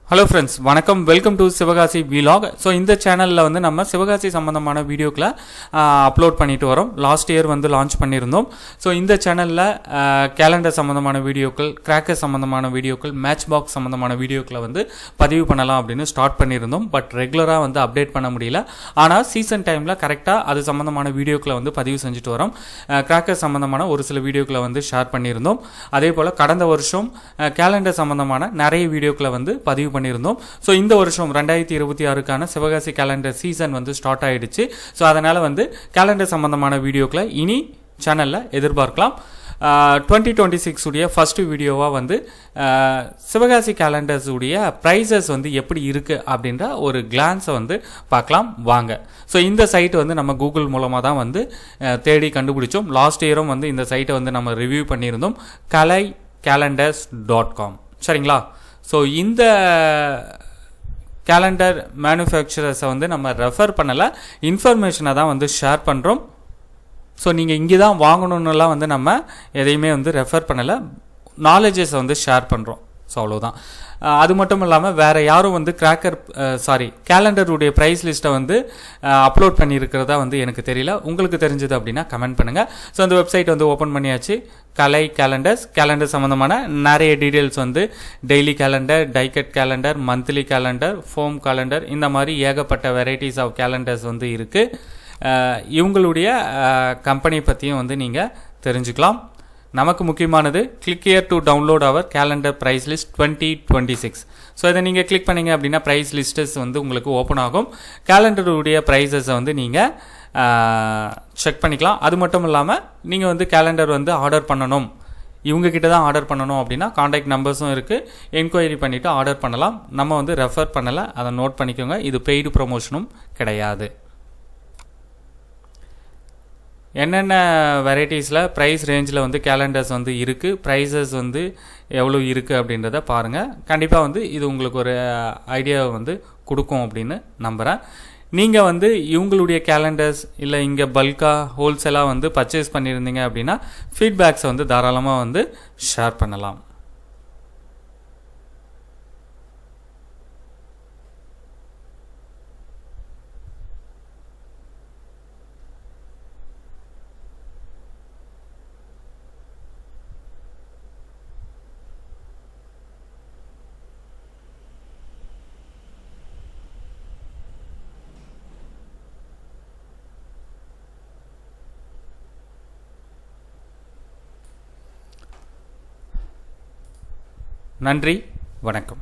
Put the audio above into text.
Hello friends, வணக்கம். Welcome to Sivakasi vlog. So இந்த சேனலில் வந்து நம்ம சிவகாசி சம்மந்தமான வீடியோக்களை அப்லோட் பண்ணிட்டு வரோம். லாஸ்ட் இயர் வந்து லான்ச் பண்ணியிருந்தோம். ஸோ இந்த சேனலில் கேலண்டர் சம்மந்தமான வீடியோக்கள், கிராக்கர் சம்மந்தமான வீடியோக்கள், மேட்ச் பாக்ஸ் சம்மந்தமான வீடியோக்களை வந்து பதிவு பண்ணலாம் அப்படின்னு ஸ்டார்ட் பண்ணியிருந்தோம். பட் ரெகுலராக வந்து அப்டேட் பண்ண முடியல. ஆனால் சீசன் டைமில் கரெக்டாக அது சம்மந்தமான வீடியோக்களை வந்து பதிவு செஞ்சுட்டு வரோம். கிராக்கர் சம்மந்தமான ஒரு சில வீடியோக்களை வந்து ஷேர் பண்ணியிருந்தோம். அதே போல் கடந்த வருஷம் கேலண்டர் சம்மந்தமான நிறைய வீடியோக்களை வந்து பதிவு பண்ணியிருந்தோம். ஸோ இந்த வருஷம் 2026க்கான சிவகாசி கேலண்டர் சீசன் வந்து ஸ்டார்ட் ஆகிடுச்சு. ஸோ அதனால் வந்து கேலண்டர் சம்மந்தமான வீடியோக்களை இனி சேனலில் எதிர்பார்க்கலாம். 2026 உடைய ஃபர்ஸ்ட் வீடியோவாக வந்து சிவகாசி கேலண்டர்ஸ் உடைய ப்ரைஸஸ் வந்து எப்படி இருக்குது அப்படின்ற ஒரு கிளான்ஸை வந்து பார்க்கலாம் வாங்க. ஸோ இந்த சைட் வந்து நம்ம கூகுள் மூலமாக தான் வந்து தேடி கண்டுபிடிச்சோம். லாஸ்ட் இயரும் வந்து இந்த சைட்டை வந்து நம்ம ரிவ்யூ பண்ணியிருந்தோம், kalaicalendars.com. சரிங்களா? ஸோ இந்த கேலண்டர் மேனுஃபேக்சரர்ஸை வந்து நம்ம ரெஃபர் பண்ணலை, இன்ஃபர்மேஷனை தான் வந்து ஷேர் பண்ணுறோம். ஸோ நீங்கள் இங்கே தான் வாங்கணுன்னுலாம் வந்து நம்ம எதையுமே வந்து ரெஃபர் பண்ணலை, நாலேஜஸை வந்து ஷேர் பண்ணுறோம். ஸோ அவ்வளோதான். அது மட்டும் இல்லாமல் வேறு யாரும் வந்து கேலண்டருடைய ப்ரைஸ் லிஸ்ட்டை வந்து அப்லோட் பண்ணியிருக்கிறதா வந்து எனக்கு தெரியல. உங்களுக்கு தெரிஞ்சது அப்படின்னா கமெண்ட் பண்ணுங்கள். ஸோ அந்த வெப்சைட் வந்து ஓப்பன் பண்ணியாச்சு. கலை கேலண்டர் சம்மந்தமான நிறைய டீட்டெயில்ஸ் வந்து டெய்லி கேலண்டர், டைகட் கேலண்டர், மந்த்லி கேலண்டர், ஃபோம் கேலண்டர், இந்த மாதிரி ஏகப்பட்ட வெரைட்டிஸ் ஆஃப் கேலண்டர்ஸ் வந்து இருக்குது. இவங்களுடைய கம்பெனி பற்றியும் வந்து நீங்கள் தெரிஞ்சுக்கலாம். நமக்கு முக்கியமானது click here to download our calendar price list 2026. So இதை நீங்கள் கிளிக் பண்ணிங்க அப்படின்னா ப்ரைஸ் லிஸ்டஸ் வந்து உங்களுக்கு ஓப்பன் ஆகும். கேலண்டருடைய ப்ரைஸஸை வந்து நீங்கள் செக் பண்ணிக்கலாம். அது மட்டும் இல்லாமல் நீங்கள் வந்து கேலண்டர் வந்து ஆர்டர் பண்ணணும், இவங்ககிட்ட தான் ஆர்டர் பண்ணணும் அப்படின்னா காண்டாக்ட் நம்பர்ஸும் இருக்குது, என்கொயரி பண்ணிவிட்டு ஆர்டர் பண்ணலாம். நம்ம வந்து ரெஃபர் பண்ணலை, அதை நோட் பண்ணிக்கோங்க. இது பெய்டு ப்ரொமோஷனும் கிடையாது. என்னென்ன வெரைட்டிஸில் ப்ரைஸ் ரேஞ்சில் வந்து கேலண்டர்ஸ் வந்து இருக்குது, ப்ரைஸஸ் வந்து எவ்வளோ இருக்குது அப்படின்றத பாருங்கள். கண்டிப்பாக வந்து இது உங்களுக்கு ஒரு ஐடியாவை வந்து கொடுக்கும் அப்படின்னு நம்புகிறேன். நீங்கள் வந்து இவங்களுடைய கேலண்டர்ஸ் இல்லை இங்கே பல்காக ஹோல்சேலாக வந்து பர்ச்சேஸ் பண்ணியிருந்தீங்க அப்படின்னா ஃபீட்பேக்ஸை வந்து தாராளமாக வந்து ஷேர் பண்ணலாம். நன்றி, வணக்கம்.